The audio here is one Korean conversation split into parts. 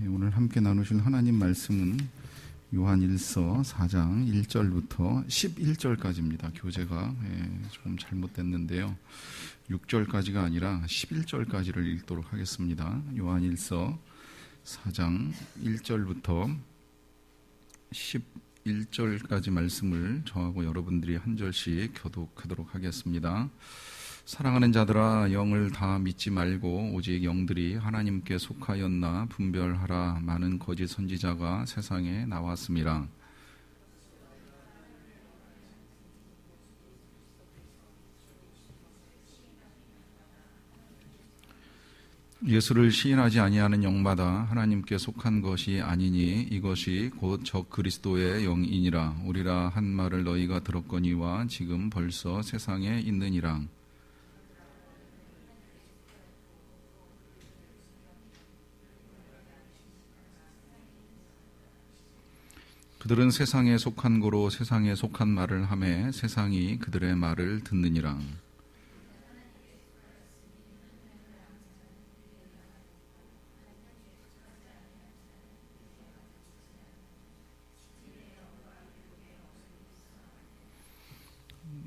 오늘 함께 나누실 하나님 말씀은 요한일서 4장 1절부터 11절까지입니다. 교재가 조금 잘못됐는데요. 6절까지가 아니라 11절까지를 읽도록 하겠습니다. 요한일서 4장 1절부터 11절까지 말씀을 저하고 여러분들이 한 절씩 교독하도록 하겠습니다. 사랑하는 자들아, 영을 다 믿지 말고 오직 영들이 하나님께 속하였나 분별하라. 많은 거짓 선지자가 세상에 나왔음이라. 예수를 시인하지 아니하는 영마다 하나님께 속한 것이 아니니 이것이 곧 적 그리스도의 영이니라. 우리라 한 말을 너희가 들었거니와 지금 벌써 세상에 있느니라. 그들은 세상에 속한 고로 세상에 속한 말을 하매 세상이 그들의 말을 듣느니라.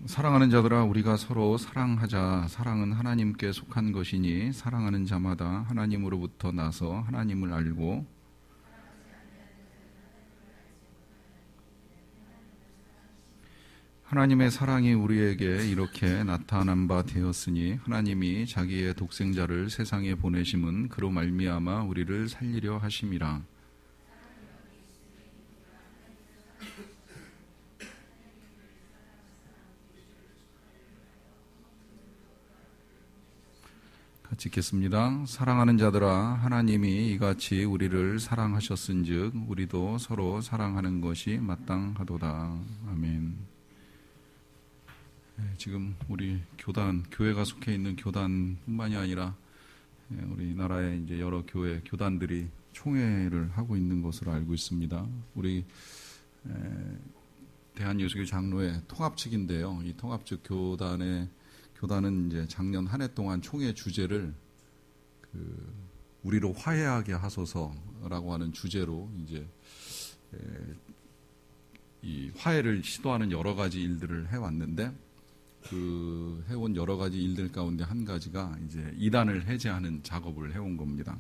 사랑하는 자들아, 우리가 서로 사랑하자. 사랑은 하나님께 속한 것이니 사랑하는 자마다 하나님으로부터 나서 하나님을 알고 하나님의 사랑이 우리에게 이렇게 나타난 바 되었으니 하나님이 자기의 독생자를 세상에 보내심은 그로 말미암아 우리를 살리려 하심이라. 같이 읽겠습니다. 사랑하는 자들아, 하나님이 이같이 우리를 사랑하셨은즉 우리도 서로 사랑하는 것이 마땅하도다. 아멘. 지금 우리 교회가 속해 있는 교단뿐만이 아니라 우리나라의 이제 여러 교단들이 총회를 하고 있는 것으로 알고 있습니다. 우리 대한예수교 장로회 통합측인데요. 이 통합측 교단은 이제 작년 한 해 동안 총회 주제를 우리로 화해하게 하소서라고 하는 주제로 이제 이 화해를 시도하는 여러 가지 일들을 해왔는데 해온 여러 가지 일들 가운데 한 가지가 이제 이단을 해제하는 작업을 해온 겁니다.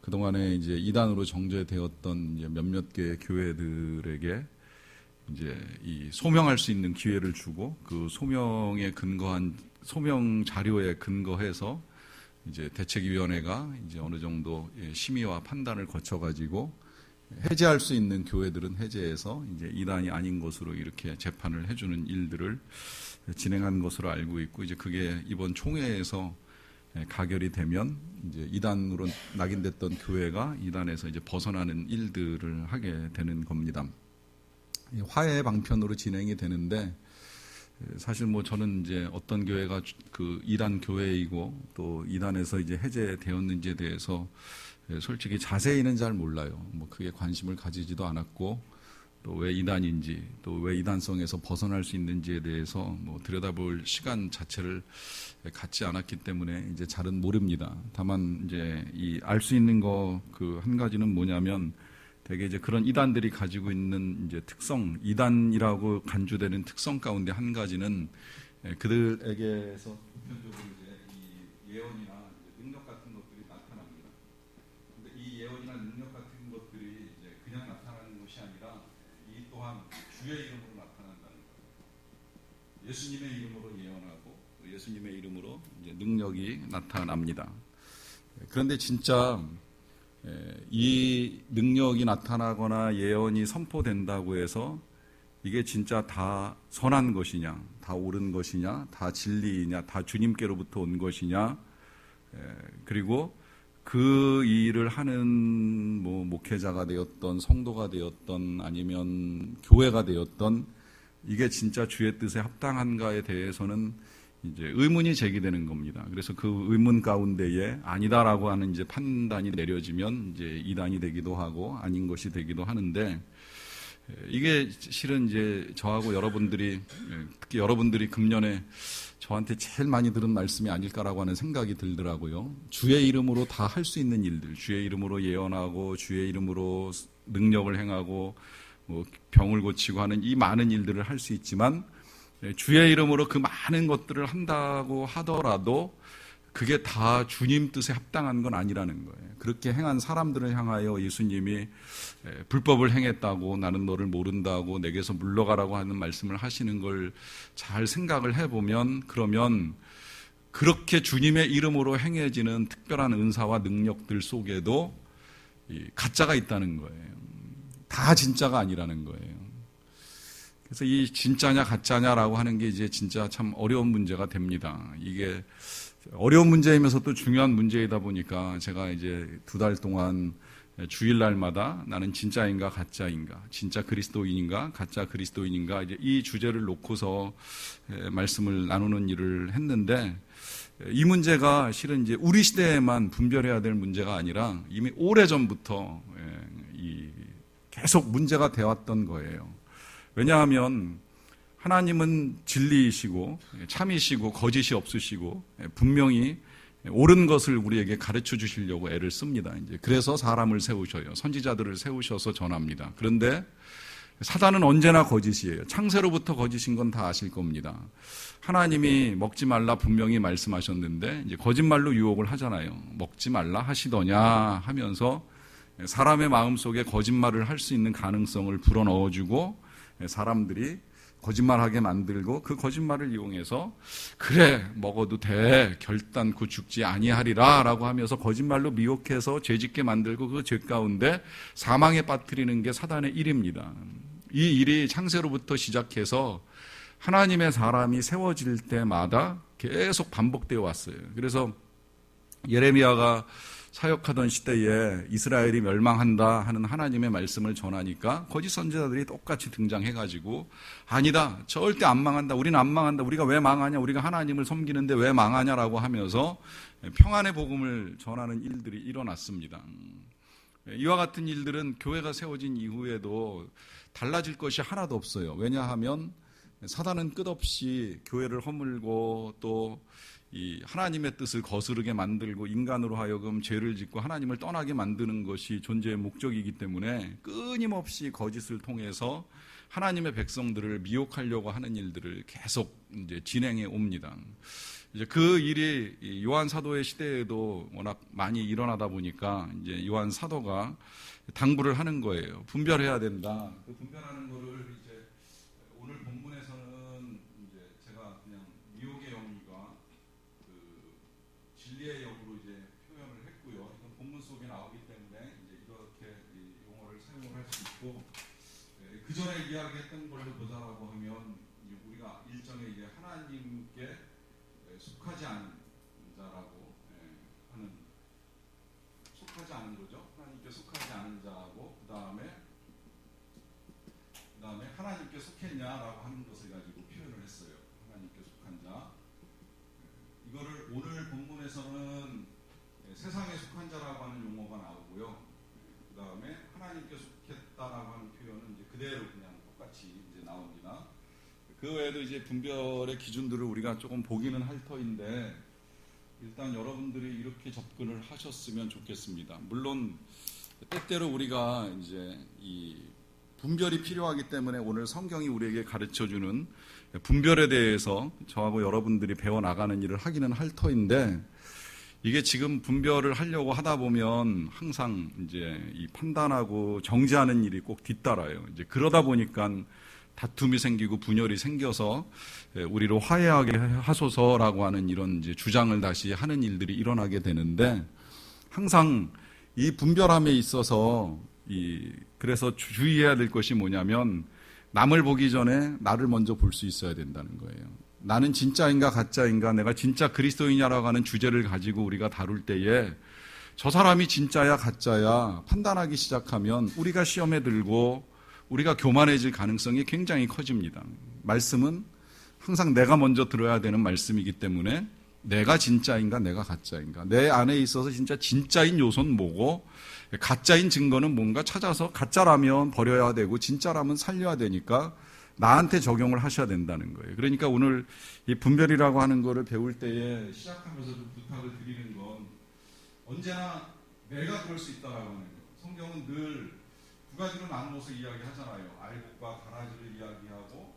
그동안에 이제 이단으로 정죄되었던 이제 몇몇 개의 교회들에게 이제 이 소명할 수 있는 기회를 주고 그 소명에 근거한 소명 자료에 근거해서 이제 대책위원회가 이제 어느 정도 심의와 판단을 거쳐가지고 해제할 수 있는 교회들은 해제해서 이제 이단이 아닌 것으로 이렇게 재판을 해주는 일들을 진행한 것으로 알고 있고, 이제 그게 이번 총회에서 가결이 되면 이제 이단으로 낙인됐던 교회가 이단에서 이제 벗어나는 일들을 하게 되는 겁니다. 화해 방편으로 진행이 되는데, 사실 뭐 저는 이제 어떤 교회가 그 이단 교회이고 또 이단에서 이제 해제되었는지에 대해서 솔직히 자세히는 잘 몰라요. 뭐 크게 관심을 가지지도 않았고, 또 왜 이단인지, 또 왜 이단성에서 벗어날 수 있는지에 대해서 뭐 들여다볼 시간 자체를 갖지 않았기 때문에 이제 잘은 모릅니다. 다만 이제 알 수 있는 거 그 한 가지는 뭐냐면, 되게 이제 그런 이단들이 가지고 있는 이제 특성, 이단이라고 간주되는 특성 가운데 한 가지는 그들에게서 보편적으로 이제 이 예언이나 능력 같은 것들이 나타납니다. 근데 이 예언이나 능력 같은 것들이 이제 그냥 나타나는 것이 아니라 이 또한 주의 이름으로 나타난다는 거예요. 예수님의 이름으로 예언하고 예수님의 이름으로 이제 능력이 나타납니다. 그런데 진짜 이 능력이 나타나거나 예언이 선포된다고 해서 이게 진짜 다 선한 것이냐, 다 옳은 것이냐, 다 진리이냐, 다 주님께로부터 온 것이냐, 그리고 그 일을 하는 뭐 목회자가 되었던 성도가 되었던 아니면 교회가 되었던 이게 진짜 주의 뜻에 합당한가에 대해서는 이제 의문이 제기되는 겁니다. 그래서 그 의문 가운데에 아니다라고 하는 이제 판단이 내려지면 이제 이단이 되기도 하고 아닌 것이 되기도 하는데, 이게 실은 이제 저하고 여러분들이, 특히 여러분들이 금년에 저한테 제일 많이 들은 말씀이 아닐까라고 하는 생각이 들더라고요. 주의 이름으로 다 할 수 있는 일들, 주의 이름으로 예언하고 주의 이름으로 능력을 행하고 병을 고치고 하는 이 많은 일들을 할 수 있지만 주의 이름으로 그 많은 것들을 한다고 하더라도 그게 다 주님 뜻에 합당한 건 아니라는 거예요. 그렇게 행한 사람들을 향하여 예수님이 불법을 행했다고, 나는 너를 모른다고, 내게서 물러가라고 하는 말씀을 하시는 걸 잘 생각을 해보면, 그러면 그렇게 주님의 이름으로 행해지는 특별한 은사와 능력들 속에도 가짜가 있다는 거예요. 다 진짜가 아니라는 거예요. 그래서 이 진짜냐 가짜냐라고 하는 게 이제 진짜 참 어려운 문제가 됩니다. 이게 어려운 문제이면서 또 중요한 문제이다 보니까 제가 이제 2달 동안 주일날마다 나는 진짜인가 가짜인가, 진짜 그리스도인인가 가짜 그리스도인인가, 이제 이 주제를 놓고서 말씀을 나누는 일을 했는데, 이 문제가 실은 이제 우리 시대에만 분별해야 될 문제가 아니라 이미 오래전부터 계속 문제가 되어왔던 거예요. 왜냐하면 하나님은 진리이시고 참이시고 거짓이 없으시고 분명히 옳은 것을 우리에게 가르쳐 주시려고 애를 씁니다. 이제 그래서 사람을 세우셔요. 선지자들을 세우셔서 전합니다. 그런데 사단은 언제나 거짓이에요. 창세로부터 거짓인 건 다 아실 겁니다. 하나님이 먹지 말라 분명히 말씀하셨는데 이제 거짓말로 유혹을 하잖아요. 먹지 말라 하시더냐 하면서 사람의 마음속에 거짓말을 할 수 있는 가능성을 불어넣어주고 사람들이 거짓말하게 만들고 그 거짓말을 이용해서 그래 먹어도 돼 결단코 죽지 아니하리라 라고 하면서 거짓말로 미혹해서 죄짓게 만들고 그 죄 가운데 사망에 빠뜨리는 게 사단의 일입니다. 이 일이 창세로부터 시작해서 하나님의 사람이 세워질 때마다 계속 반복되어 왔어요. 그래서 예레미야가 사역하던 시대에 이스라엘이 멸망한다 하는 하나님의 말씀을 전하니까 거짓 선지자들이 똑같이 등장해가지고 아니다, 절대 안 망한다, 우리는 안 망한다, 우리가 왜 망하냐, 우리가 하나님을 섬기는데 왜 망하냐라고 하면서 평안의 복음을 전하는 일들이 일어났습니다. 이와 같은 일들은 교회가 세워진 이후에도 달라질 것이 하나도 없어요. 왜냐하면 사단은 끝없이 교회를 허물고 또 이 하나님의 뜻을 거스르게 만들고 인간으로 하여금 죄를 짓고 하나님을 떠나게 만드는 것이 존재의 목적이기 때문에 끊임없이 거짓을 통해서 하나님의 백성들을 미혹하려고 하는 일들을 계속 이제 진행해 옵니다. 이제 그 일이 요한 사도의 시대에도 워낙 많이 일어나다 보니까 이제 요한 사도가 당부를 하는 거예요. 분별해야 된다. 그 분별하는 거를 이제 오늘 본문에서는 이제 제가 그냥 미혹의 영과 진리의 역으로 이제 표현을 했고요. 이건 본문 속에 나오기 때문에 이제 이렇게 용어를 사용을 할 수 있고, 그 전에 이야기했던 걸로 보자라고 하면 우리가 일정의 이제 하나님께 속하지 않은 자라고 하는, 속하지 않은 거죠. 하나님께 속하지 않은 자하고 그 다음에 하나님께 속했냐라고 하는 것을 가지고 표현을 했어요. 하나님께 속한 자. 이거를 오늘 본문에서는 세상에 속한 자라고 하는 용어가 나오고요. 그 다음에 하나님께 속했다라고 하는 표현은 이제 그대로 그냥 똑같이 이제 나옵니다. 그 외에도 이제 분별의 기준들을 우리가 조금 보기는 할 터인데 일단 여러분들이 이렇게 접근을 하셨으면 좋겠습니다. 물론 때때로 우리가 이제 이 분별이 필요하기 때문에 오늘 성경이 우리에게 가르쳐주는 분별에 대해서 저하고 여러분들이 배워나가는 일을 하기는 할 터인데, 이게 지금 분별을 하려고 하다 보면 항상 이제 이 판단하고 정죄하는 일이 꼭 뒤따라요. 이제 그러다 보니까 다툼이 생기고 분열이 생겨서 우리로 화해하게 하소서라고 하는 이런 이제 주장을 다시 하는 일들이 일어나게 되는데, 항상 이 분별함에 있어서 그래서 주의해야 될 것이 뭐냐면 남을 보기 전에 나를 먼저 볼 수 있어야 된다는 거예요. 나는 진짜인가 가짜인가, 내가 진짜 그리스도인이라고 하는 주제를 가지고 우리가 다룰 때에 저 사람이 진짜야 가짜야 판단하기 시작하면 우리가 시험에 들고 우리가 교만해질 가능성이 굉장히 커집니다. 말씀은 항상 내가 먼저 들어야 되는 말씀이기 때문에 내가 진짜인가 내가 가짜인가, 내 안에 있어서 진짜 진짜인 요소는 뭐고 가짜인 증거는 뭔가 찾아서 가짜라면 버려야 되고 진짜라면 살려야 되니까 나한테 적용을 하셔야 된다는 거예요. 그러니까 오늘 이 분별이라고 하는 거를 배울 때에 시작하면서 좀 부탁을 드리는 건 언제나 내가 그럴 수 있다라고 하는 거예요. 성경은 늘 두 가지로 나누어서 이야기하잖아요. 알곡과 가라지를 이야기하고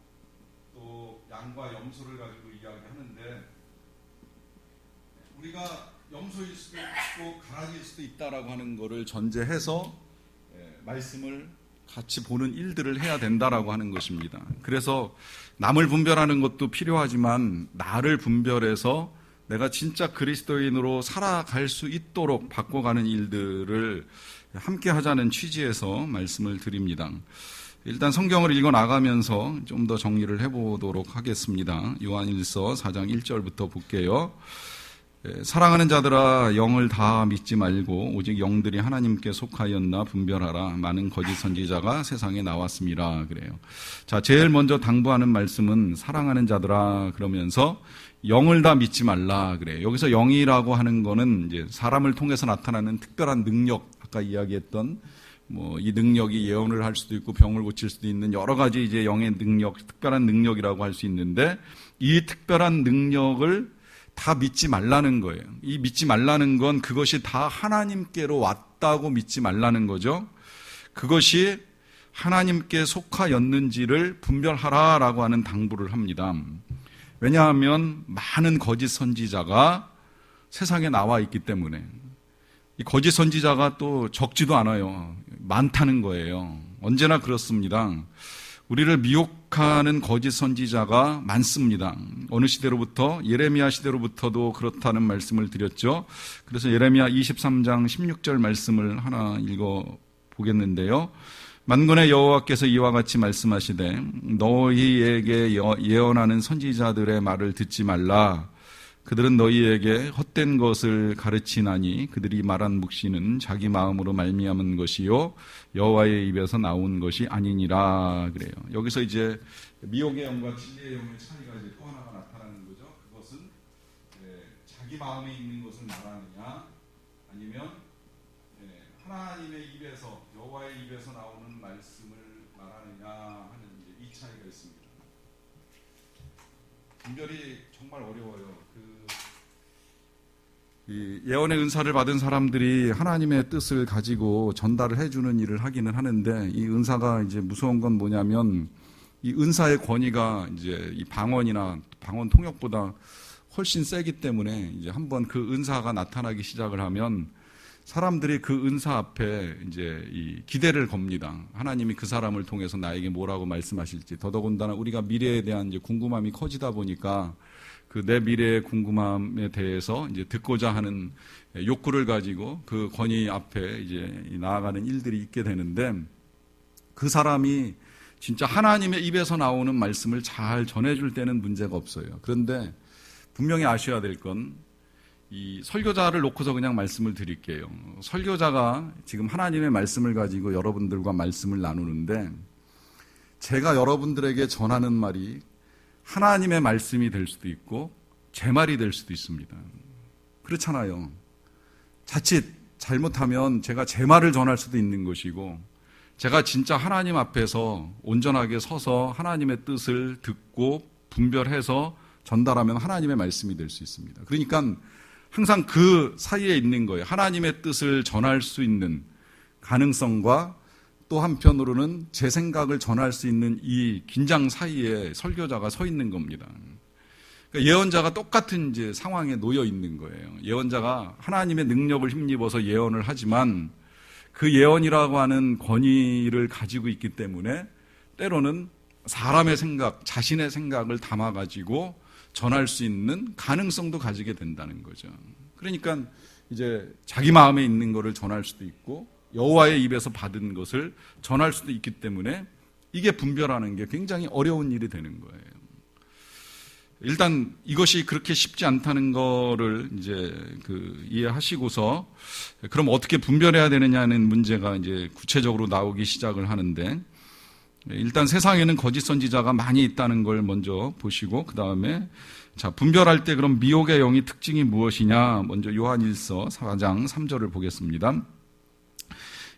또 양과 염소를 가지고 이야기하는데, 우리가 염소일 수도 있고 가라지일 수도 있다라고 하는 거를 전제해서 말씀을 같이 보는 일들을 해야 된다라고 하는 것입니다. 그래서 남을 분별하는 것도 필요하지만 나를 분별해서 내가 진짜 그리스도인으로 살아갈 수 있도록 바꿔가는 일들을 함께 하자는 취지에서 말씀을 드립니다. 일단 성경을 읽어 나가면서 좀 더 정리를 해보도록 하겠습니다. 요한일서 4장 1절부터 볼게요. 사랑하는 자들아, 영을 다 믿지 말고 오직 영들이 하나님께 속하였나 분별하라. 많은 거짓 선지자가 세상에 나왔습니다. 그래요. 자, 제일 먼저 당부하는 말씀은 사랑하는 자들아 그러면서 영을 다 믿지 말라 그래요. 여기서 영이라고 하는 거는 이제 사람을 통해서 나타나는 특별한 능력, 아까 이야기했던 이 능력이 예언을 할 수도 있고 병을 고칠 수도 있는 여러 가지 이제 영의 능력, 특별한 능력이라고 할 수 있는데, 이 특별한 능력을 다 믿지 말라는 거예요. 이 믿지 말라는 건 그것이 다 하나님께로 왔다고 믿지 말라는 거죠. 그것이 하나님께 속하였는지를 분별하라라고 하는 당부를 합니다. 왜냐하면 많은 거짓 선지자가 세상에 나와 있기 때문에. 이 거짓 선지자가 또 적지도 않아요. 많다는 거예요. 언제나 그렇습니다. 우리를 미혹하는 거짓 선지자가 많습니다. 어느 시대로부터, 예레미야 시대로부터도 그렇다는 말씀을 드렸죠. 그래서 예레미야 23장 16절 말씀을 하나 읽어보겠는데요. 만군의 여호와께서 이와 같이 말씀하시되 너희에게 예언하는 선지자들의 말을 듣지 말라. 그들은 너희에게 헛된 것을 가르치나니 그들이 말한 묵시는 자기 마음으로 말미암은 것이요 여호와의 입에서 나온 것이 아니니라 그래요. 여기서 이제 미혹의 영과 진리의 영의 차이가 이제 또 하나가 나타나는 거죠. 그것은 자기 마음에 있는 것을 말하느냐 아니면 하나님의 입에서, 여호와의 입에서 나오는 말씀을 말하느냐 하는 이제 이 차이가 있습니다. 분별이 정말 어려워요. 이 예언의 은사를 받은 사람들이 하나님의 뜻을 가지고 전달을 해주는 일을 하기는 하는데, 이 은사가 이제 무서운 건 뭐냐면 이 은사의 권위가 이제 이 방언이나 방언 통역보다 훨씬 세기 때문에 이제 한번 그 은사가 나타나기 시작을 하면 사람들이 그 은사 앞에 이제 이 기대를 겁니다. 하나님이 그 사람을 통해서 나에게 뭐라고 말씀하실지. 더더군다나 우리가 미래에 대한 이제 궁금함이 커지다 보니까 그 내 미래의 궁금함에 대해서 이제 듣고자 하는 욕구를 가지고 그 권위 앞에 이제 나아가는 일들이 있게 되는데, 그 사람이 진짜 하나님의 입에서 나오는 말씀을 잘 전해줄 때는 문제가 없어요. 그런데 분명히 아셔야 될 건, 이 설교자를 놓고서 그냥 말씀을 드릴게요. 설교자가 지금 하나님의 말씀을 가지고 여러분들과 말씀을 나누는데, 제가 여러분들에게 전하는 말이 하나님의 말씀이 될 수도 있고 제 말이 될 수도 있습니다. 그렇잖아요. 자칫 잘못하면 제가 제 말을 전할 수도 있는 것이고, 제가 진짜 하나님 앞에서 온전하게 서서 하나님의 뜻을 듣고 분별해서 전달하면 하나님의 말씀이 될 수 있습니다. 그러니까 항상 그 사이에 있는 거예요. 하나님의 뜻을 전할 수 있는 가능성과 또 한편으로는 제 생각을 전할 수 있는 이 긴장 사이에 설교자가 서 있는 겁니다. 그러니까 예언자가 똑같은 이제 상황에 놓여 있는 거예요. 예언자가 하나님의 능력을 힘입어서 예언을 하지만 그 예언이라고 하는 권위를 가지고 있기 때문에 때로는 사람의 생각, 자신의 생각을 담아가지고 전할 수 있는 가능성도 가지게 된다는 거죠. 그러니까 이제 자기 마음에 있는 것을 전할 수도 있고 여호와의 입에서 받은 것을 전할 수도 있기 때문에 이게 분별하는 게 굉장히 어려운 일이 되는 거예요. 일단 이것이 그렇게 쉽지 않다는 거를 이제 이해하시고서 그럼 어떻게 분별해야 되느냐는 문제가 이제 구체적으로 나오기 시작을 하는데, 일단 세상에는 거짓 선지자가 많이 있다는 걸 먼저 보시고 그 다음에 자 분별할 때 그럼 미혹의 영이 특징이 무엇이냐 먼저 요한일서 4장 3절을 보겠습니다.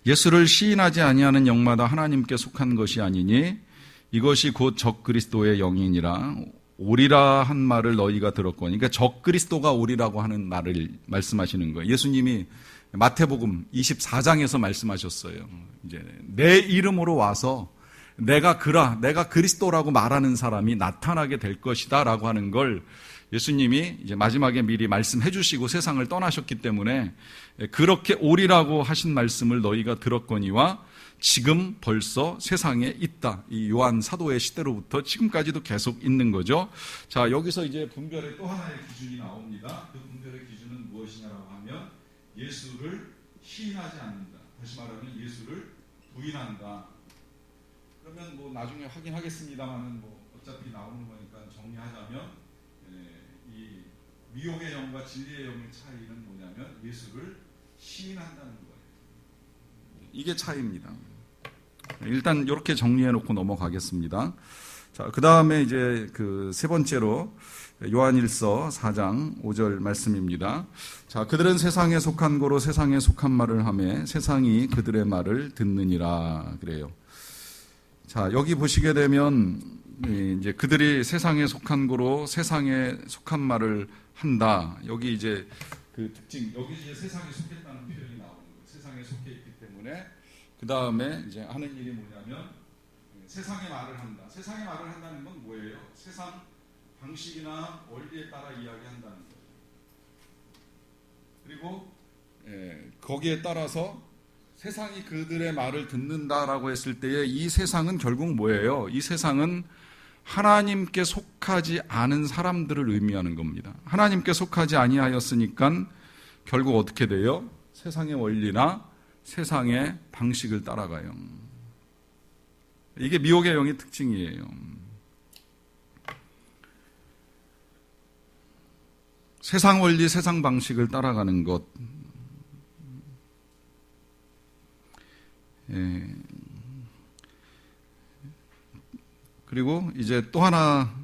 예수를 시인하지 아니하는 영마다 하나님께 속한 것이 아니니 이것이 곧 적그리스도의 영이니라. 오리라 한 말을 너희가 들었거니. 그러니까 적그리스도가 오리라고 하는 말을 말씀하시는 거예요. 예수님이 마태복음 24장에서 말씀하셨어요. 이제 내 이름으로 와서 내가 그리스도라고 말하는 사람이 나타나게 될 것이다라고 하는 걸 예수님이 이제 마지막에 미리 말씀해 주시고 세상을 떠나셨기 때문에 그렇게 오리라고 하신 말씀을 너희가 들었거니와 지금 벌써 세상에 있다. 이 요한 사도의 시대로부터 지금까지도 계속 있는 거죠. 자, 여기서 이제 분별의 또 하나의 기준이 나옵니다. 그 분별의 기준은 무엇이냐라고 하면 예수를 시인하지 않는다. 다시 말하면 예수를 부인한다. 그러면 뭐 나중에 확인하겠습니다만은 뭐 어차피 나오는 거니까 정리하자면 이 미혹의 영과 진리의 영의 차이는 뭐냐면 예수를 시인한다는 거예요. 이게 차이입니다. 일단 이렇게 정리해 놓고 넘어가겠습니다. 자, 그 다음에 이제 그 세 번째로 요한일서 4장 5절 말씀입니다. 자, 그들은 세상에 속한 고로 세상에 속한 말을 하며 세상이 그들의 말을 듣느니라 그래요. 자, 여기 보시게 되면 이제 그들이 세상에 속한 고로 세상에 속한 말을 한다. 여기 이제 그 특징, 여기 이제 세상에 속했다는 표현이 나오는 거예요. 세상에 속해 있기 때문에 그 다음에 이제 하는 일이 뭐냐면 세상의 말을 한다. 세상의 말을 한다는 건 뭐예요? 세상 방식이나 원리에 따라 이야기한다는 거예요. 그리고 거기에 따라서 세상이 그들의 말을 듣는다라고 했을 때에 이 세상은 결국 뭐예요? 이 세상은 하나님께 속하지 않은 사람들을 의미하는 겁니다. 하나님께 속하지 아니하였으니까 결국 어떻게 돼요? 세상의 원리나 세상의 방식을 따라가요. 이게 미혹의 영의 특징이에요. 세상 원리, 세상 방식을 따라가는 것. 그리고 이제 또 하나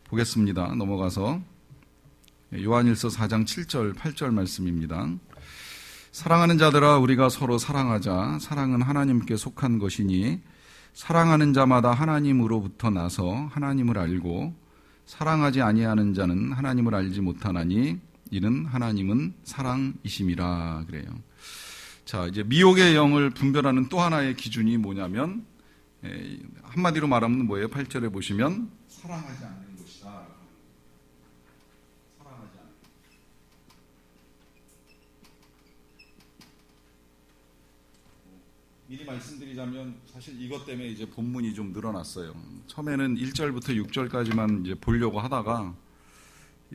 보겠습니다. 넘어가서 요한일서 4장 7절, 8절 말씀입니다. 사랑하는 자들아 우리가 서로 사랑하자. 사랑은 하나님께 속한 것이니 사랑하는 자마다 하나님으로부터 나서 하나님을 알고 사랑하지 아니하는 자는 하나님을 알지 못하나니 이는 하나님은 사랑이심이라 그래요. 자, 이제 미혹의 영을 분별하는 또 하나의 기준이 뭐냐면 한마디로 말하면 뭐예요? 8절에 보시면 사랑하지 않는 것이다. 사랑하지 않는 것. 미리 말씀드리자면 사실 이것 때문에 이제 본문이 좀 늘어났어요. 처음에는 1절부터 6절까지만 이제 보려고 하다가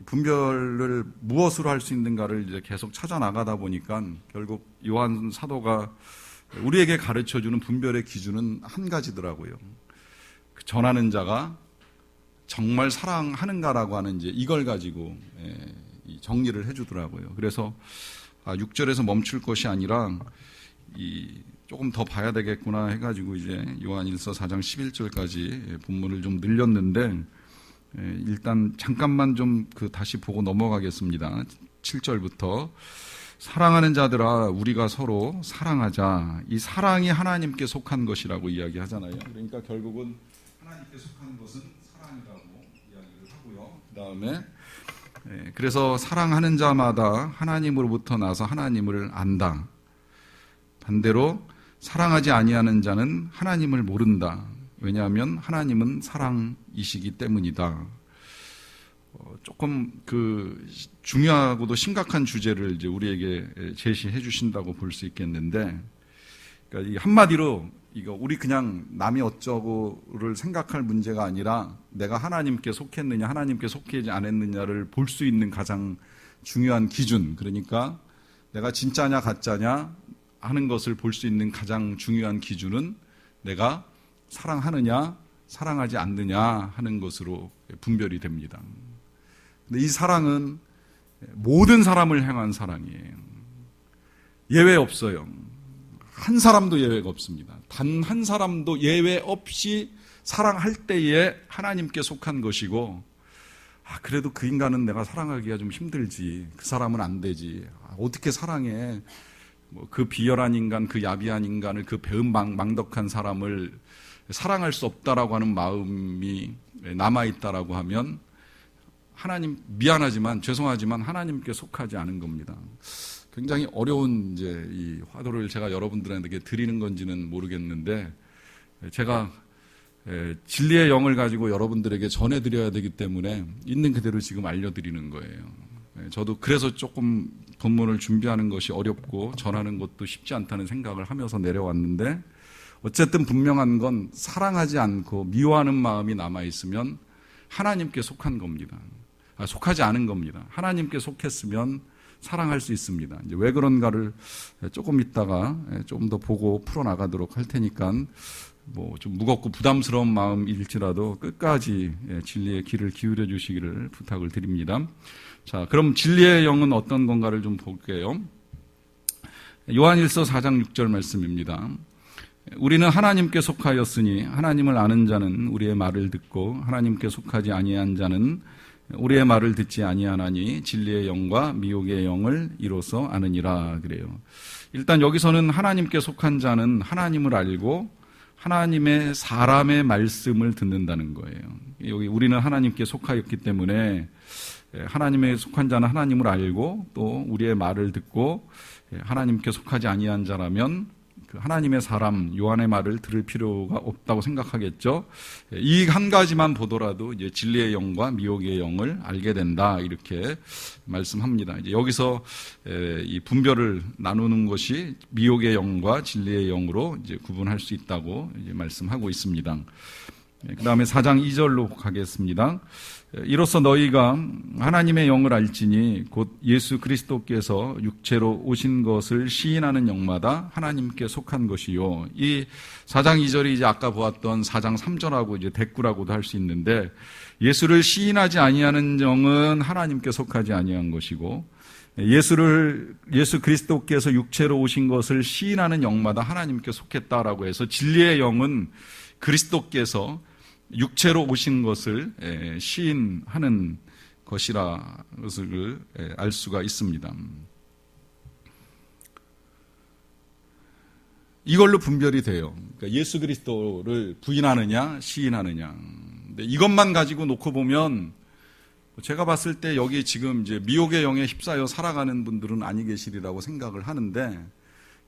분별을 무엇으로 할 수 있는가를 이제 계속 찾아 나가다 보니까 결국 요한 사도가 우리에게 가르쳐주는 분별의 기준은 한 가지더라고요. 전하는 자가 정말 사랑하는가라고 하는 이제 이걸 가지고 정리를 해주더라고요. 그래서 6절에서 멈출 것이 아니라 조금 더 봐야 되겠구나 해가지고 이제 요한일서 4장 11절까지 본문을 좀 늘렸는데 일단 잠깐만 좀 다시 보고 넘어가겠습니다. 7절부터 사랑하는 자들아 우리가 서로 사랑하자. 이 사랑이 하나님께 속한 것이라고 이야기하잖아요. 그러니까 결국은 하나님께 속한 것은 사랑이라고 이야기를 하고요. 그 다음에 그래서 사랑하는 자마다 하나님으로부터 나서 하나님을 안다. 반대로 사랑하지 아니하는 자는 하나님을 모른다. 왜냐하면 하나님은 사랑이시기 때문이다. 조금 중요하고도 심각한 주제를 이제 우리에게 제시해 주신다고 볼 수 있겠는데, 그러니까 이 한마디로 이거 우리 그냥 남이 어쩌고를 생각할 문제가 아니라 내가 하나님께 속했느냐, 하나님께 속하지 않았느냐를 볼 수 있는 가장 중요한 기준. 그러니까 내가 진짜냐 가짜냐 하는 것을 볼 수 있는 가장 중요한 기준은 내가 사랑하느냐, 사랑하지 않느냐 하는 것으로 분별이 됩니다. 근데 이 사랑은 모든 사람을 향한 사랑이에요. 예외 없어요. 한 사람도 예외가 없습니다. 단 한 사람도 예외 없이 사랑할 때에 하나님께 속한 것이고, 그래도 그 인간은 내가 사랑하기가 좀 힘들지, 그 사람은 안 되지, 어떻게 사랑해, 그 비열한 인간, 그 야비한 인간을, 그 배은망덕한 사람을 사랑할 수 없다라고 하는 마음이 남아있다라고 하면 하나님, 미안하지만, 죄송하지만 하나님께 속하지 않은 겁니다. 굉장히 어려운 이제 이 화두를 제가 여러분들에게 드리는 건지는 모르겠는데, 제가 진리의 영을 가지고 여러분들에게 전해드려야 되기 때문에 있는 그대로 지금 알려드리는 거예요. 저도 그래서 조금 본문을 준비하는 것이 어렵고 전하는 것도 쉽지 않다는 생각을 하면서 내려왔는데, 어쨌든 분명한 건 사랑하지 않고 미워하는 마음이 남아있으면 하나님께 속한 겁니다. 속하지 않은 겁니다. 하나님께 속했으면 사랑할 수 있습니다. 이제 왜 그런가를 조금 있다가 좀 더 보고 풀어나가도록 할 테니까 좀 무겁고 부담스러운 마음일지라도 끝까지 진리의 귀를 기울여 주시기를 부탁을 드립니다. 자, 그럼 진리의 영은 어떤 건가를 좀 볼게요. 요한일서 4장 6절 말씀입니다. 우리는 하나님께 속하였으니 하나님을 아는 자는 우리의 말을 듣고 하나님께 속하지 아니한 자는 우리의 말을 듣지 아니하나니 진리의 영과 미혹의 영을 이로써 아느니라 그래요. 일단 여기서는 하나님께 속한 자는 하나님을 알고 하나님의 사람의 말씀을 듣는다는 거예요. 여기 우리는 하나님께 속하였기 때문에 하나님의 속한 자는 하나님을 알고 또 우리의 말을 듣고 하나님께 속하지 아니한 자라면 그 하나님의 사람 요한의 말을 들을 필요가 없다고 생각하겠죠. 이 한 가지만 보더라도 이제 진리의 영과 미혹의 영을 알게 된다 이렇게 말씀합니다. 이제 여기서 이 분별을 나누는 것이 미혹의 영과 진리의 영으로 이제 구분할 수 있다고 이제 말씀하고 있습니다. 그 다음에 4장 2절로 가겠습니다. 이로써 너희가 하나님의 영을 알지니 곧 예수 그리스도께서 육체로 오신 것을 시인하는 영마다 하나님께 속한 것이요. 이 4장 2절이 이제 아까 보았던 4장 3절하고 이제 대꾸라고도 할 수 있는데, 예수를 시인하지 아니하는 영은 하나님께 속하지 아니한 것이고, 예수 그리스도께서 육체로 오신 것을 시인하는 영마다 하나님께 속했다라고 해서 진리의 영은 그리스도께서 육체로 오신 것을 시인하는 것이라 것을 알 수가 있습니다. 이걸로 분별이 돼요. 그러니까 예수 그리스도를 부인하느냐 시인하느냐. 근데 이것만 가지고 놓고 보면 제가 봤을 때 여기 지금 이제 미혹의 영에 휩싸여 살아가는 분들은 아니 계시리라고 생각을 하는데,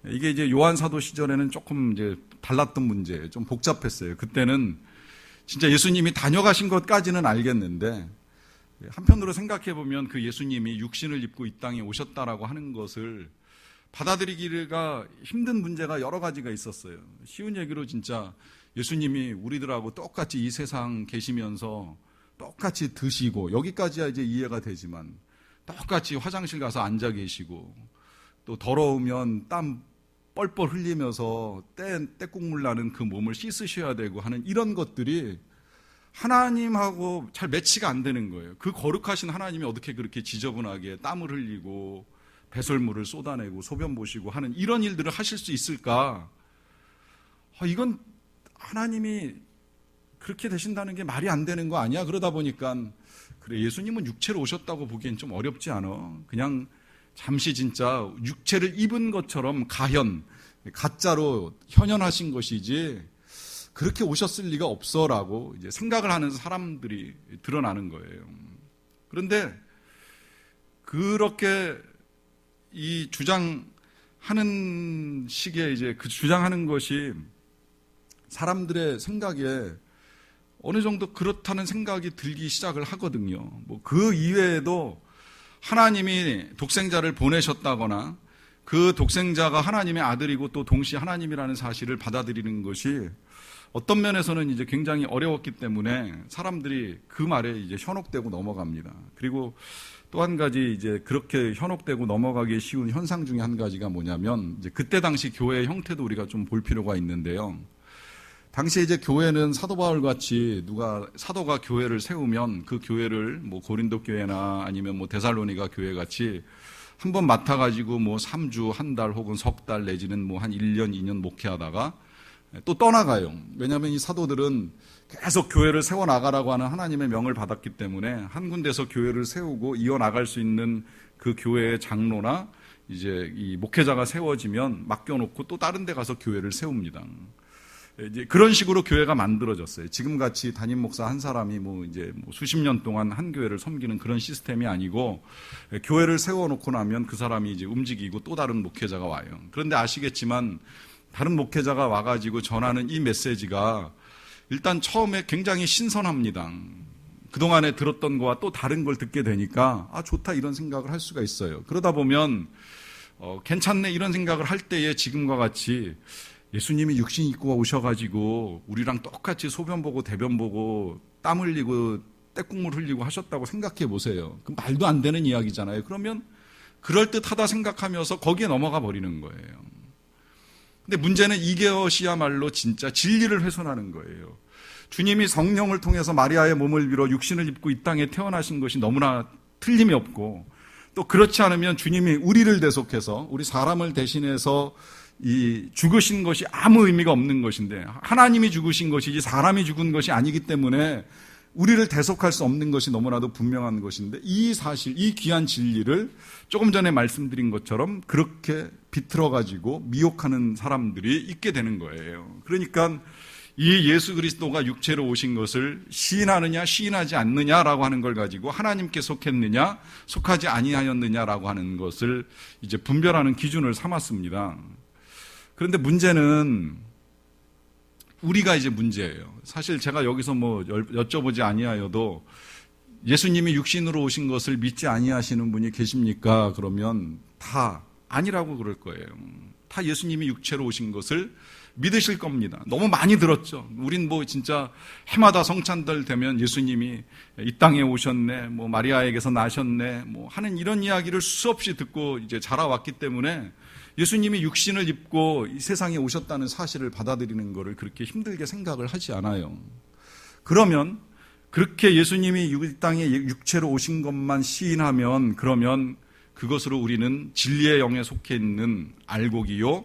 이게 이제 요한 사도 시절에는 조금 이제 달랐던 문제예요. 좀 복잡했어요. 그때는 진짜 예수님이 다녀가신 것까지는 알겠는데, 한편으로 생각해 보면 그 예수님이 육신을 입고 이 땅에 오셨다라고 하는 것을 받아들이기가 힘든 문제가 여러 가지가 있었어요. 쉬운 얘기로 진짜 예수님이 우리들하고 똑같이 이 세상 계시면서 똑같이 드시고, 여기까지야 이제 이해가 되지만 똑같이 화장실 가서 앉아 계시고, 또 더러우면 땀 뻘뻘 흘리면서 떼국물 나는 그 몸을 씻으셔야 되고 하는 이런 것들이 하나님하고 잘 매치가 안 되는 거예요. 그 거룩하신 하나님이 어떻게 그렇게 지저분하게 땀을 흘리고 배설물을 쏟아내고 소변 보시고 하는 이런 일들을 하실 수 있을까? 이건 하나님이 그렇게 되신다는 게 말이 안 되는 거 아니야? 그러다 보니까 그래, 예수님은 육체로 오셨다고 보기엔 좀 어렵지 않아? 그냥 잠시 진짜 육체를 입은 것처럼 가짜로 현현하신 것이지 그렇게 오셨을 리가 없어라고 이제 생각을 하는 사람들이 드러나는 거예요. 그런데 그렇게 이 주장하는 식의 이제 그 주장하는 것이 사람들의 생각에 어느 정도 그렇다는 생각이 들기 시작을 하거든요. 그 이외에도 하나님이 독생자를 보내셨다거나 그 독생자가 하나님의 아들이고 또 동시에 하나님이라는 사실을 받아들이는 것이 어떤 면에서는 이제 굉장히 어려웠기 때문에 사람들이 그 말에 이제 현혹되고 넘어갑니다. 그리고 또 한 가지 이제 그렇게 현혹되고 넘어가기 쉬운 현상 중에 한 가지가 뭐냐면, 이제 그때 당시 교회의 형태도 우리가 좀 볼 필요가 있는데요. 당시에 이제 교회는 사도 바울 같이 사도가 교회를 세우면 그 교회를 고린도 교회나 아니면 데살로니가 교회 같이 한 번 맡아가지고 뭐 3주, 한 달 혹은 석 달 내지는 뭐 한 1년, 2년 목회하다가 또 떠나가요. 왜냐하면 이 사도들은 계속 교회를 세워나가라고 하는 하나님의 명을 받았기 때문에 한 군데서 교회를 세우고 이어나갈 수 있는 그 교회의 장로나 이제 이 목회자가 세워지면 맡겨놓고 또 다른 데 가서 교회를 세웁니다. 이제 그런 식으로 교회가 만들어졌어요. 지금같이 담임 목사 한 사람이 뭐 이제 뭐 수십 년 동안 한 교회를 섬기는 그런 시스템이 아니고 교회를 세워놓고 나면 그 사람이 이제 움직이고 또 다른 목회자가 와요. 그런데 아시겠지만 다른 목회자가 와가지고 전하는 이 메시지가 일단 처음에 굉장히 신선합니다. 그동안에 들었던 거와 또 다른 걸 듣게 되니까 좋다 이런 생각을 할 수가 있어요. 그러다 보면 괜찮네 이런 생각을 할 때에 지금과 같이 예수님이 육신 입고 오셔가지고 우리랑 똑같이 소변 보고 대변 보고 땀 흘리고 떼국물 흘리고 하셨다고 생각해 보세요. 그 말도 안 되는 이야기잖아요. 그러면 그럴듯하다 생각하면서 거기에 넘어가 버리는 거예요. 근데 문제는 이것이야말로 진짜 진리를 훼손하는 거예요. 주님이 성령을 통해서 마리아의 몸을 빌어 육신을 입고 이 땅에 태어나신 것이 너무나 틀림이 없고, 또 그렇지 않으면 주님이 우리를 대속해서 우리 사람을 대신해서 이 죽으신 것이 아무 의미가 없는 것인데, 하나님이 죽으신 것이지 사람이 죽은 것이 아니기 때문에 우리를 대속할 수 없는 것이 너무나도 분명한 것인데, 이 사실, 이 귀한 진리를 조금 전에 말씀드린 것처럼 그렇게 비틀어가지고 미혹하는 사람들이 있게 되는 거예요. 그러니까 이 예수 그리스도가 육체로 오신 것을 시인하느냐 시인하지 않느냐라고 하는 걸 가지고 하나님께 속했느냐 속하지 아니하였느냐라고 하는 것을 이제 분별하는 기준을 삼았습니다. 그런데 문제는 우리가 이제 문제예요. 사실 제가 여기서 뭐 여쭤보지 아니하여도 예수님이 육신으로 오신 것을 믿지 아니하시는 분이 계십니까? 그러면 다 아니라고 그럴 거예요. 다 예수님이 육체로 오신 것을 믿으실 겁니다. 너무 많이 들었죠. 우린 뭐 진짜 해마다 성찬들 되면 예수님이 이 땅에 오셨네, 뭐 마리아에게서 나셨네, 뭐 하는 이런 이야기를 수없이 듣고 이제 자라왔기 때문에 예수님이 육신을 입고 이 세상에 오셨다는 사실을 받아들이는 것을 그렇게 힘들게 생각을 하지 않아요. 그러면 그렇게 예수님이 이 땅에 육체로 오신 것만 시인하면 그러면 그것으로 우리는 진리의 영에 속해 있는 알곡이요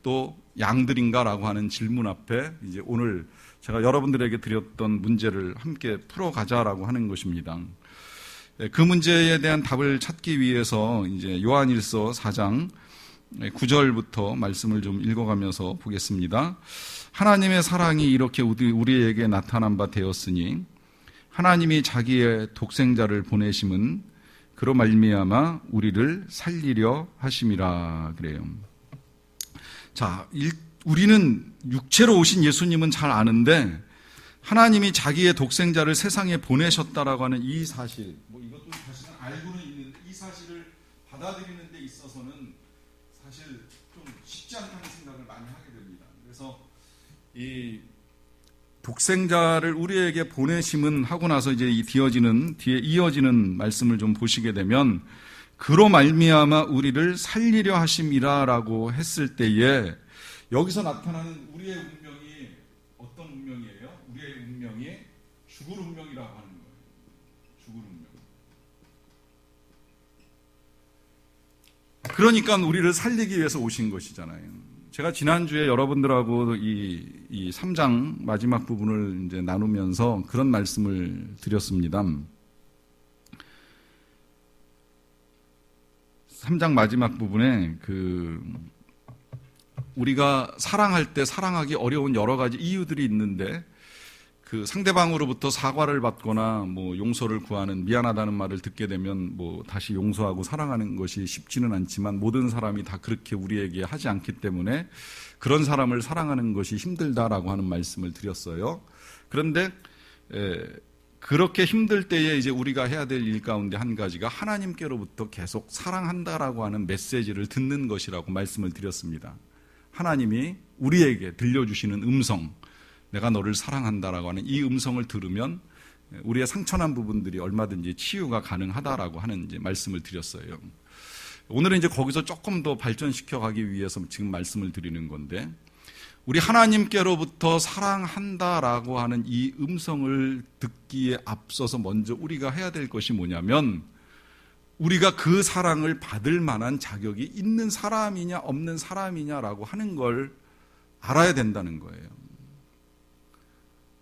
또 양들인가라고 하는 질문 앞에 이제 오늘 제가 여러분들에게 드렸던 문제를 함께 풀어가자라고 하는 것입니다. 그 문제에 대한 답을 찾기 위해서 이제 요한일서 4장 9절부터 말씀을 좀 읽어가면서 보겠습니다. 하나님의 사랑이 이렇게 우리에게 나타난 바 되었으니 하나님이 자기의 독생자를 보내심은 그로 말미암아 우리를 살리려 하심이라 그래요. 자, 우리는 육체로 오신 예수님은 잘 아는데 하나님이 자기의 독생자를 세상에 보내셨다라고 하는 이 사실, 뭐 이것도 사실은 알고는 있는데 이 사실을 받아들이는 데 있어서는 사실 좀 쉽지 않다는 생각을 많이 하게 됩니다. 그래서 이 독생자를 우리에게 보내심은 하고 나서 이제 뒤에 이어지는 말씀을 좀 보시게 되면 그로 말미암아 우리를 살리려 하심이라라고 했을 때에 여기서 나타나는 우리의 운명이 어떤 운명이에요? 우리의 운명이 죽을 운명이라고 하는 거예요. 죽을 운명. 그러니까 우리를 살리기 위해서 오신 것이잖아요. 제가 지난주에 여러분들하고 이 3장 마지막 부분을 이제 나누면서 그런 말씀을 드렸습니다. 3장 마지막 부분에 우리가 사랑할 때 사랑하기 어려운 여러 가지 이유들이 있는데 그 상대방으로부터 사과를 받거나 뭐 용서를 구하는 미안하다는 말을 듣게 되면 뭐 다시 용서하고 사랑하는 것이 쉽지는 않지만 모든 사람이 다 그렇게 우리에게 하지 않기 때문에 그런 사람을 사랑하는 것이 힘들다라고 하는 말씀을 드렸어요. 그런데 그렇게 힘들 때에 이제 우리가 해야 될 일 가운데 한 가지가 하나님께로부터 계속 사랑한다라고 하는 메시지를 듣는 것이라고 말씀을 드렸습니다. 하나님이 우리에게 들려주시는 음성, 내가 너를 사랑한다라고 하는 이 음성을 들으면 우리의 상처난 부분들이 얼마든지 치유가 가능하다라고 하는 이제 말씀을 드렸어요. 오늘은 이제 거기서 조금 더 발전시켜 가기 위해서 지금 말씀을 드리는 건데, 우리 하나님께로부터 사랑한다라고 하는 이 음성을 듣기에 앞서서 먼저 우리가 해야 될 것이 뭐냐면 우리가 그 사랑을 받을 만한 자격이 있는 사람이냐 없는 사람이냐라고 하는 걸 알아야 된다는 거예요.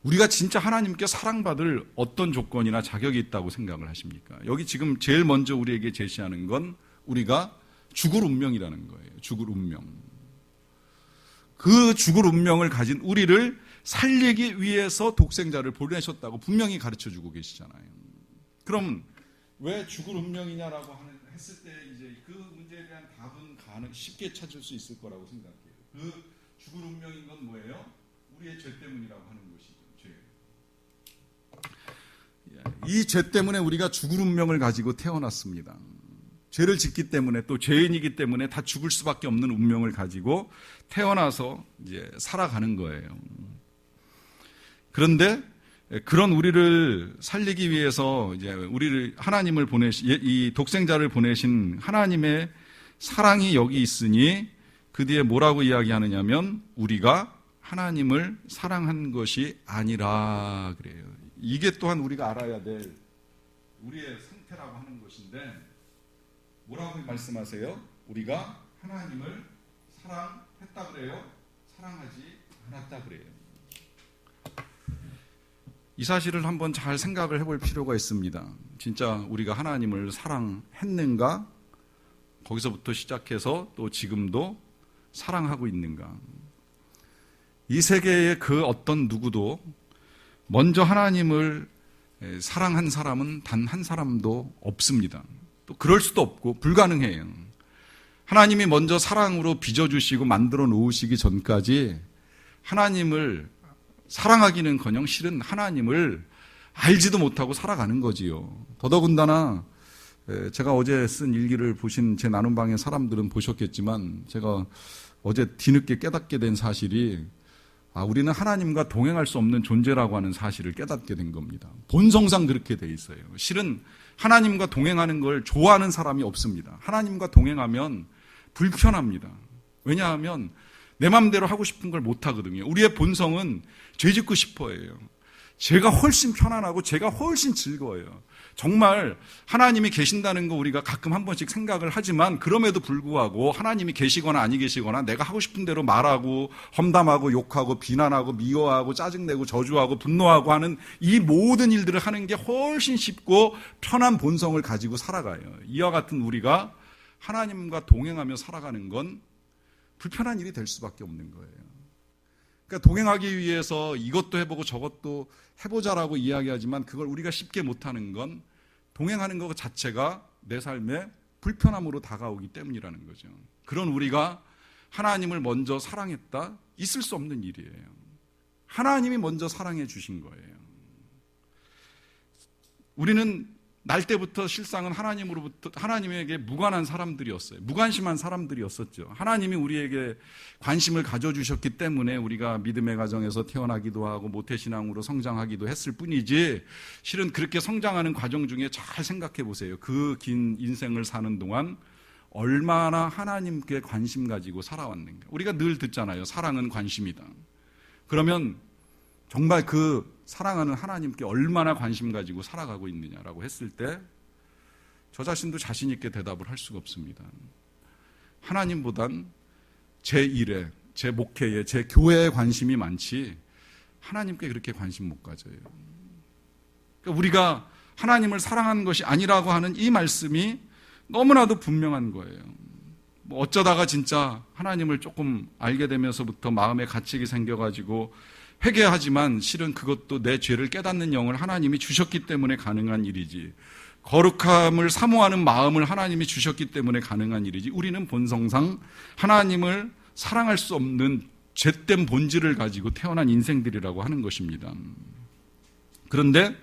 우리가 진짜 하나님께 사랑받을 어떤 조건이나 자격이 있다고 생각을 하십니까? 여기 지금 제일 먼저 우리에게 제시하는 건 우리가 죽을 운명이라는 거예요. 죽을 운명. 그 죽을 운명을 가진 우리를 살리기 위해서 독생자를 보내셨다고 분명히 가르쳐주고 계시잖아요. 그럼 왜 죽을 운명이냐라고 했을 때 이제 그 문제에 대한 답은 쉽게 찾을 수 있을 거라고 생각해요. 그 죽을 운명인 건 뭐예요? 우리의 죄 때문이라고 하는 것이죠. 이 죄 때문에 우리가 죽을 운명을 가지고 태어났습니다. 죄를 짓기 때문에 또 죄인이기 때문에 다 죽을 수밖에 없는 운명을 가지고 태어나서 이제 살아가는 거예요. 그런데 그런 우리를 살리기 위해서 이제 우리를 하나님을 이 독생자를 보내신 하나님의 사랑이 여기 있으니 그 뒤에 뭐라고 이야기하느냐면 우리가 하나님을 사랑한 것이 아니라 그래요. 이게 또한 우리가 알아야 될 우리의 상태라고 하는 것인데 뭐라고 말씀하세요? 우리가 하나님을 사랑했다 그래요? 사랑하지 않았다 그래요. 이 사실을 한번 잘 생각을 해볼 필요가 있습니다. 진짜 우리가 하나님을 사랑했는가? 거기서부터 시작해서 또 지금도 사랑하고 있는가? 이 세계의 그 어떤 누구도 먼저 하나님을 사랑한 사람은 단 한 사람도 없습니다. 또 그럴 수도 없고 불가능해요. 하나님이 먼저 사랑으로 빚어주시고 만들어 놓으시기 전까지 하나님을 사랑하기는커녕 실은 하나님을 알지도 못하고 살아가는 거지요. 더더군다나 제가 어제 쓴 일기를 보신 제 나눔방의 사람들은 보셨겠지만 제가 어제 뒤늦게 깨닫게 된 사실이 우리는 하나님과 동행할 수 없는 존재라고 하는 사실을 깨닫게 된 겁니다. 본성상 그렇게 돼 있어요. 실은 하나님과 동행하는 걸 좋아하는 사람이 없습니다. 하나님과 동행하면 불편합니다. 왜냐하면 내 마음대로 하고 싶은 걸 못하거든요. 우리의 본성은 죄 짓고 싶어해요. 제가 훨씬 편안하고 제가 훨씬 즐거워요. 정말 하나님이 계신다는 거 우리가 가끔 한 번씩 생각을 하지만 그럼에도 불구하고 하나님이 계시거나 아니 계시거나 내가 하고 싶은 대로 말하고 험담하고 욕하고 비난하고 미워하고 짜증내고 저주하고 분노하고 하는 이 모든 일들을 하는 게 훨씬 쉽고 편한 본성을 가지고 살아가요. 이와 같은 우리가 하나님과 동행하며 살아가는 건 불편한 일이 될 수밖에 없는 거예요. 그러니까 동행하기 위해서 이것도 해보고 저것도 해보자라고 이야기하지만 그걸 우리가 쉽게 못하는 건 동행하는 것 자체가 내 삶에 불편함으로 다가오기 때문이라는 거죠. 그런 우리가 하나님을 먼저 사랑했다? 있을 수 없는 일이에요. 하나님이 먼저 사랑해 주신 거예요. 우리는 날 때부터 실상은 하나님에게 무관한 사람들이었어요. 무관심한 사람들이었었죠. 하나님이 우리에게 관심을 가져주셨기 때문에 우리가 믿음의 가정에서 태어나기도 하고 모태신앙으로 성장하기도 했을 뿐이지 실은 그렇게 성장하는 과정 중에 잘 생각해 보세요. 그 긴 인생을 사는 동안 얼마나 하나님께 관심 가지고 살아왔는가. 우리가 늘 듣잖아요. 사랑은 관심이다. 그러면 정말 그 사랑하는 하나님께 얼마나 관심 가지고 살아가고 있느냐라고 했을 때 저 자신도 자신 있게 대답을 할 수가 없습니다. 하나님보단 제 일에, 제 목회에, 제 교회에 관심이 많지 하나님께 그렇게 관심 못 가져요. 그러니까 우리가 하나님을 사랑하는 것이 아니라고 하는 이 말씀이 너무나도 분명한 거예요. 뭐 어쩌다가 진짜 하나님을 조금 알게 되면서부터 마음에 갇히기 생겨가지고 회개하지만 실은 그것도 내 죄를 깨닫는 영을 하나님이 주셨기 때문에 가능한 일이지 거룩함을 사모하는 마음을 하나님이 주셨기 때문에 가능한 일이지 우리는 본성상 하나님을 사랑할 수 없는 죄된 본질을 가지고 태어난 인생들이라고 하는 것입니다. 그런데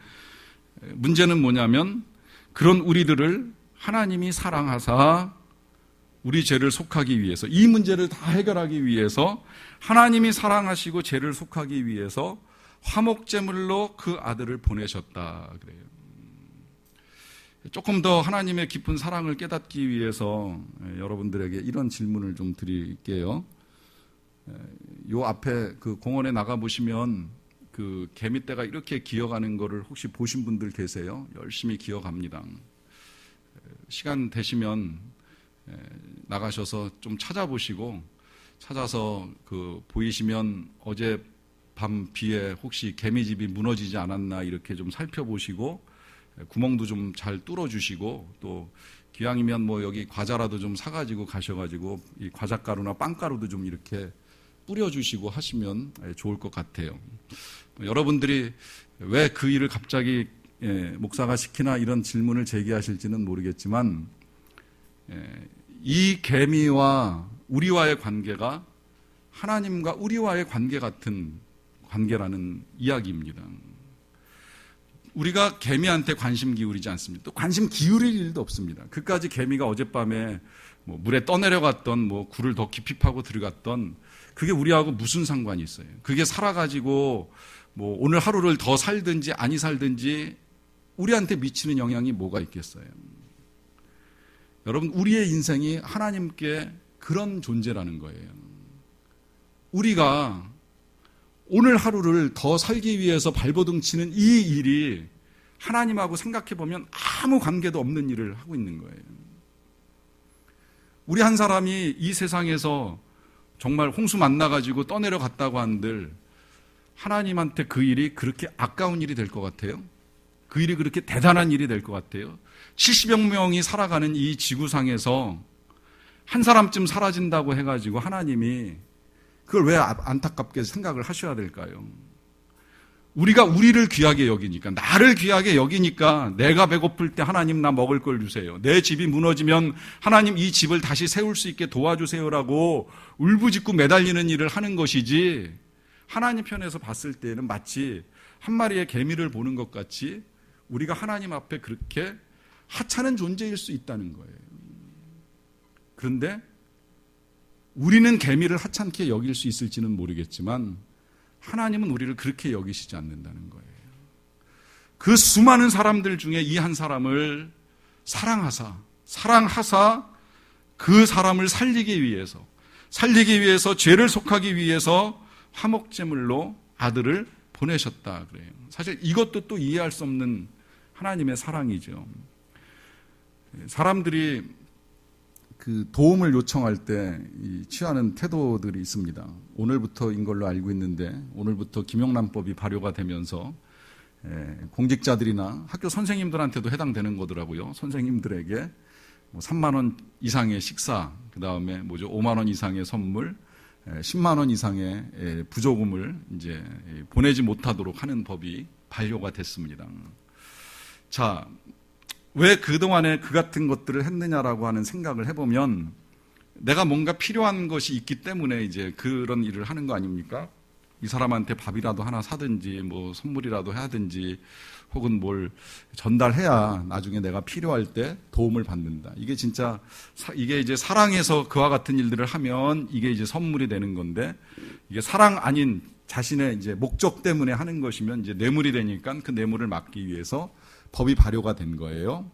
문제는 뭐냐면 그런 우리들을 하나님이 사랑하사 우리 죄를 속하기 위해서 이 문제를 다 해결하기 위해서 하나님이 사랑하시고 죄를 속하기 위해서 화목제물로 그 아들을 보내셨다 그래요. 조금 더 하나님의 깊은 사랑을 깨닫기 위해서 여러분들에게 이런 질문을 좀 드릴게요. 요 앞에 그 공원에 나가 보시면 그 개미떼가 이렇게 기어가는 거를 혹시 보신 분들 계세요? 열심히 기어갑니다. 시간 되시면 나가셔서 좀 찾아서 보이시면 어젯밤 비에 혹시 개미집이 무너지지 않았나 이렇게 좀 살펴보시고 구멍도 좀 잘 뚫어주시고 또 기왕이면 뭐 여기 과자라도 좀 사가지고 가셔가지고 이 과자가루나 빵가루도 좀 이렇게 뿌려주시고 하시면 좋을 것 같아요. 여러분들이 왜 그 일을 갑자기 목사가 시키나 이런 질문을 제기하실지는 모르겠지만 이 개미와 우리와의 관계가 하나님과 우리와의 관계 같은 관계라는 이야기입니다. 우리가 개미한테 관심 기울이지 않습니다. 또 관심 기울일 일도 없습니다. 그까지 개미가 어젯밤에 뭐 물에 떠내려갔던 뭐 굴을 더 깊이 파고 들어갔던 그게 우리하고 무슨 상관이 있어요? 그게 살아가지고 뭐 오늘 하루를 더 살든지 아니 살든지 우리한테 미치는 영향이 뭐가 있겠어요? 여러분, 우리의 인생이 하나님께 그런 존재라는 거예요. 우리가 오늘 하루를 더 살기 위해서 발버둥 치는 이 일이 하나님하고 생각해보면 아무 관계도 없는 일을 하고 있는 거예요. 우리 한 사람이 이 세상에서 정말 홍수 만나가지고 떠내려갔다고 한들 하나님한테 그 일이 그렇게 아까운 일이 될 것 같아요? 그 일이 그렇게 대단한 일이 될 것 같아요? 70여 명이 살아가는 이 지구상에서 한 사람쯤 사라진다고 해가지고 하나님이 그걸 왜 안타깝게 생각을 하셔야 될까요? 우리가 우리를 귀하게 여기니까, 나를 귀하게 여기니까 내가 배고플 때 하나님 나 먹을 걸 주세요. 내 집이 무너지면 하나님 이 집을 다시 세울 수 있게 도와주세요라고 울부짖고 매달리는 일을 하는 것이지, 하나님 편에서 봤을 때는 마치 한 마리의 개미를 보는 것 같이 우리가 하나님 앞에 그렇게 하찮은 존재일 수 있다는 거예요. 그런데 우리는 개미를 하찮게 여길 수 있을지는 모르겠지만 하나님은 우리를 그렇게 여기시지 않는다는 거예요. 그 수많은 사람들 중에 이 한 사람을 사랑하사 그 사람을 살리기 위해서 죄를 속하기 위해서 화목제물로 아들을 보내셨다 그래요. 사실 이것도 또 이해할 수 없는 하나님의 사랑이죠. 사람들이 그 도움을 요청할 때 취하는 태도들이 있습니다. 오늘부터인 걸로 알고 있는데 오늘부터 김영란법이 발효가 되면서 공직자들이나 학교 선생님들한테도 해당되는 거더라고요. 선생님들에게 3만 원 이상의 식사, 그 다음에 5만 원 이상의 선물, 10만 원 이상의 부조금을 이제 보내지 못하도록 하는 법이 발효가 됐습니다. 자, 왜 그동안에 그 같은 것들을 했느냐라고 하는 생각을 해보면 내가 뭔가 필요한 것이 있기 때문에 이제 그런 일을 하는 거 아닙니까? 이 사람한테 밥이라도 하나 사든지 뭐 선물이라도 해야든지 혹은 뭘 전달해야 나중에 내가 필요할 때 도움을 받는다. 이게 진짜 이게 이제 사랑해서 그와 같은 일들을 하면 이게 이제 선물이 되는 건데, 이게 사랑 아닌 자신의 이제 목적 때문에 하는 것이면 이제 뇌물이 되니까 그 뇌물을 막기 위해서 법이 발효가 된 거예요.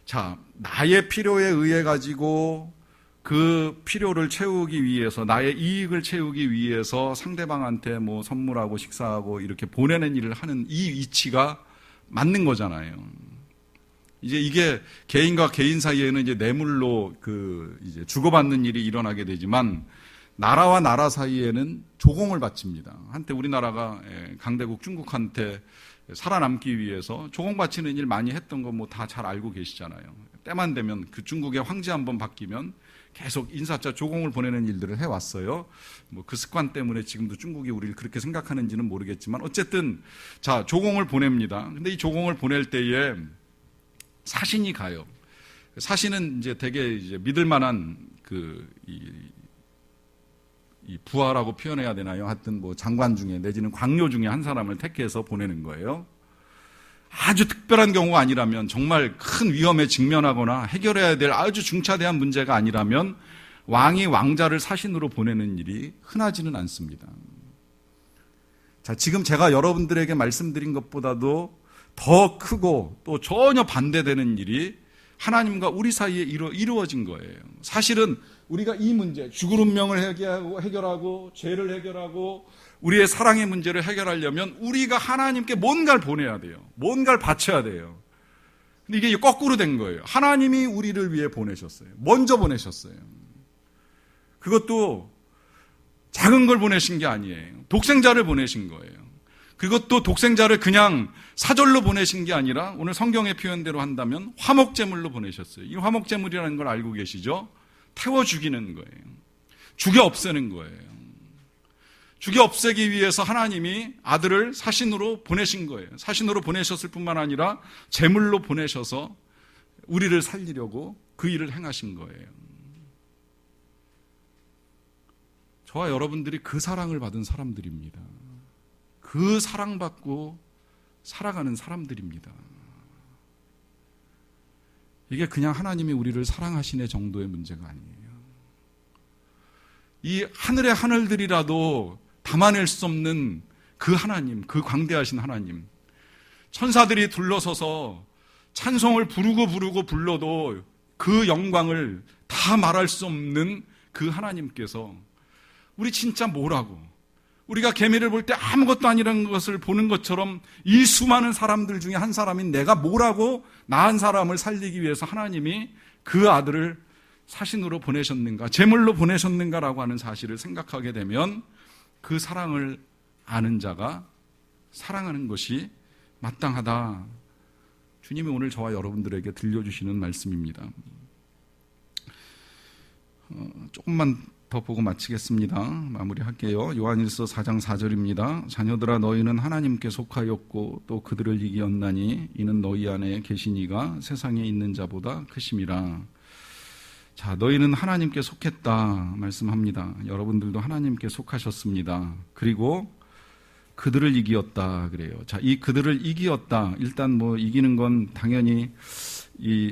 자, 나의 필요에 의해 가지고 그 필요를 채우기 위해서, 나의 이익을 채우기 위해서 상대방한테 뭐 선물하고 식사하고 이렇게 보내는 일을 하는 이 이치가 맞는 거잖아요. 이제 이게 개인과 개인 사이에는 이제 뇌물로 이제 주고받는 일이 일어나게 되지만 나라와 나라 사이에는 조공을 바칩니다. 한때 우리나라가 강대국 중국한테 살아남기 위해서 조공 바치는 일 많이 했던 거 뭐 다 잘 알고 계시잖아요. 때만 되면 그 중국의 황제 한번 바뀌면 계속 인사자 조공을 보내는 일들을 해왔어요. 뭐 그 습관 때문에 지금도 중국이 우리를 그렇게 생각하는지는 모르겠지만 어쨌든 자, 조공을 보냅니다. 근데 이 조공을 보낼 때에 사신이 가요. 사신은 이제 되게 이제 믿을 만한 이 부하라고 표현해야 되나요? 하여튼 뭐 장관 중에 내지는 광료 중에 한 사람을 택해서 보내는 거예요. 아주 특별한 경우가 아니라면, 정말 큰 위험에 직면하거나 해결해야 될 아주 중차대한 문제가 아니라면 왕이 왕자를 사신으로 보내는 일이 흔하지는 않습니다. 자, 지금 제가 여러분들에게 말씀드린 것보다도 더 크고 또 전혀 반대되는 일이 하나님과 우리 사이에 이루어진 거예요. 사실은 우리가 이 문제, 죽을 운명을 해결하고 죄를 해결하고 우리의 사랑의 문제를 해결하려면 우리가 하나님께 뭔가를 보내야 돼요. 뭔가를 바쳐야 돼요. 근데 이게 거꾸로 된 거예요. 하나님이 우리를 위해 보내셨어요. 먼저 보내셨어요. 그것도 작은 걸 보내신 게 아니에요. 독생자를 보내신 거예요. 그것도 독생자를 그냥 사절로 보내신 게 아니라 오늘 성경의 표현대로 한다면 화목제물로 보내셨어요. 이 화목제물이라는 걸 알고 계시죠? 태워 죽이는 거예요. 죽여 없애는 거예요. 죽여 없애기 위해서 하나님이 아들을 사신으로 보내신 거예요. 사신으로 보내셨을 뿐만 아니라 제물로 보내셔서 우리를 살리려고 그 일을 행하신 거예요. 저와 여러분들이 그 사랑을 받은 사람들입니다. 그 사랑받고 살아가는 사람들입니다. 이게 그냥 하나님이 우리를 사랑하시네 정도의 문제가 아니에요. 이 하늘의 하늘들이라도 담아낼 수 없는 그 하나님, 그 광대하신 하나님, 천사들이 둘러서서 찬송을 부르고 불러도 그 영광을 다 말할 수 없는 그 하나님께서 우리 진짜 뭐라고, 우리가 개미를 볼 때 아무것도 아니라는 것을 보는 것처럼 이 수많은 사람들 중에 한 사람인 내가 뭐라고 나한 사람을 살리기 위해서 하나님이 그 아들을 사신으로 보내셨는가, 제물로 보내셨는가라고 하는 사실을 생각하게 되면 그 사랑을 아는 자가 사랑하는 것이 마땅하다. 주님이 오늘 저와 여러분들에게 들려주시는 말씀입니다. 조금만 더 보고 마치겠습니다. 마무리할게요. 요한일서 4장 4절입니다. 자녀들아 너희는 하나님께 속하였고 또 그들을 이기었나니 이는 너희 안에 계신 이가 세상에 있는 자보다 크심이라. 자, 너희는 하나님께 속했다 말씀합니다. 여러분들도 하나님께 속하셨습니다. 그리고 그들을 이기었다 그래요. 자, 이 그들을 이기었다. 일단 뭐 이기는 건 당연히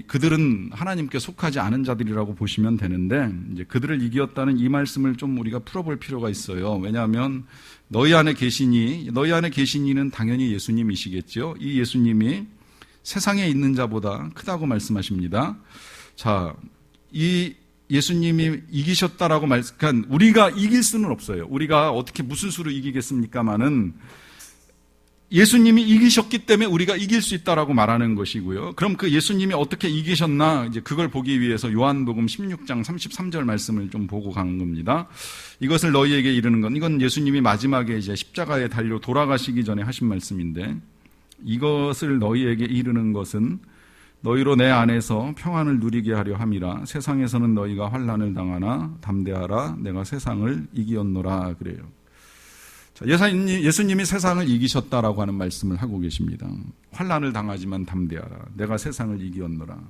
그들은 하나님께 속하지 않은 자들이라고 보시면 되는데, 이제 그들을 이기었다는 이 말씀을 좀 우리가 풀어볼 필요가 있어요. 왜냐하면 너희 안에 계시니는 당연히 예수님이시겠죠. 이 예수님이 세상에 있는 자보다 크다고 말씀하십니다. 자, 이 예수님이 이기셨다라고 그러니까 우리가 이길 수는 없어요. 우리가 어떻게 무슨 수로 이기겠습니까마는 예수님이 이기셨기 때문에 우리가 이길 수 있다라고 말하는 것이고요. 그럼 그 예수님이 어떻게 이기셨나, 이제 그걸 보기 위해서 요한복음 16장 33절 말씀을 좀 보고 간 겁니다. 이것을 너희에게 이르는 건, 이건 예수님이 마지막에 이제 십자가에 달려 돌아가시기 전에 하신 말씀인데, 이것을 너희에게 이르는 것은 너희로 내 안에서 평안을 누리게 하려 함이라. 세상에서는 너희가 환난을 당하나 담대하라. 내가 세상을 이기었노라 그래요. 자, 예수님이 세상을 이기셨다라고 하는 말씀을 하고 계십니다. 환난을 당하지만 담대하라. 내가 세상을 이기었노라.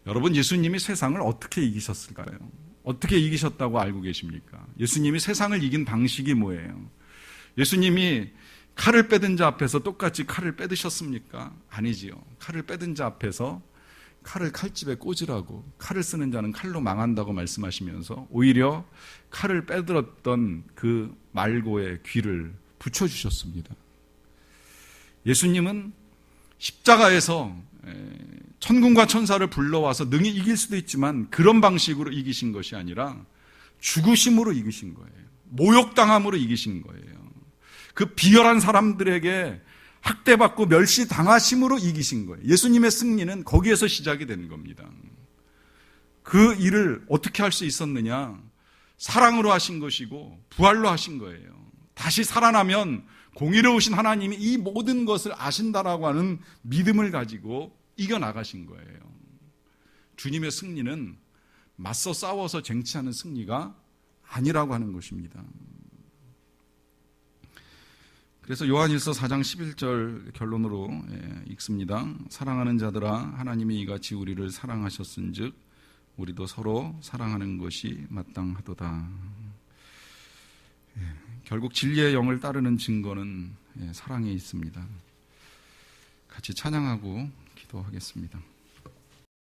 여러분, 예수님이 세상을 어떻게 이기셨을까요? 어떻게 이기셨다고 알고 계십니까? 예수님이 세상을 이긴 방식이 뭐예요? 예수님이 칼을 빼든 자 앞에서 똑같이 칼을 빼드셨습니까? 아니지요. 칼을 빼든 자 앞에서 칼을 칼집에 꽂으라고, 칼을 쓰는 자는 칼로 망한다고 말씀하시면서 오히려 칼을 빼들었던 그 말고의 귀를 붙여주셨습니다. 예수님은 십자가에서 천군과 천사를 불러와서 능히 이길 수도 있지만 그런 방식으로 이기신 것이 아니라 죽으심으로 이기신 거예요. 모욕당함으로 이기신 거예요. 그 비열한 사람들에게 학대받고 멸시당하심으로 이기신 거예요. 예수님의 승리는 거기에서 시작이 된 겁니다. 그 일을 어떻게 할 수 있었느냐? 사랑으로 하신 것이고 부활로 하신 거예요. 다시 살아나면 공의로우신 하나님이 이 모든 것을 아신다라고 하는 믿음을 가지고 이겨나가신 거예요. 주님의 승리는 맞서 싸워서 쟁취하는 승리가 아니라고 하는 것입니다. 그래서 요한일서 4장 11절 결론으로 읽습니다. 사랑하는 자들아, 하나님이 이같이 우리를 사랑하셨은즉 우리도 서로 사랑하는 것이 마땅하도다. 결국 진리의 영을 따르는 증거는 사랑에 있습니다. 같이 찬양하고 기도하겠습니다.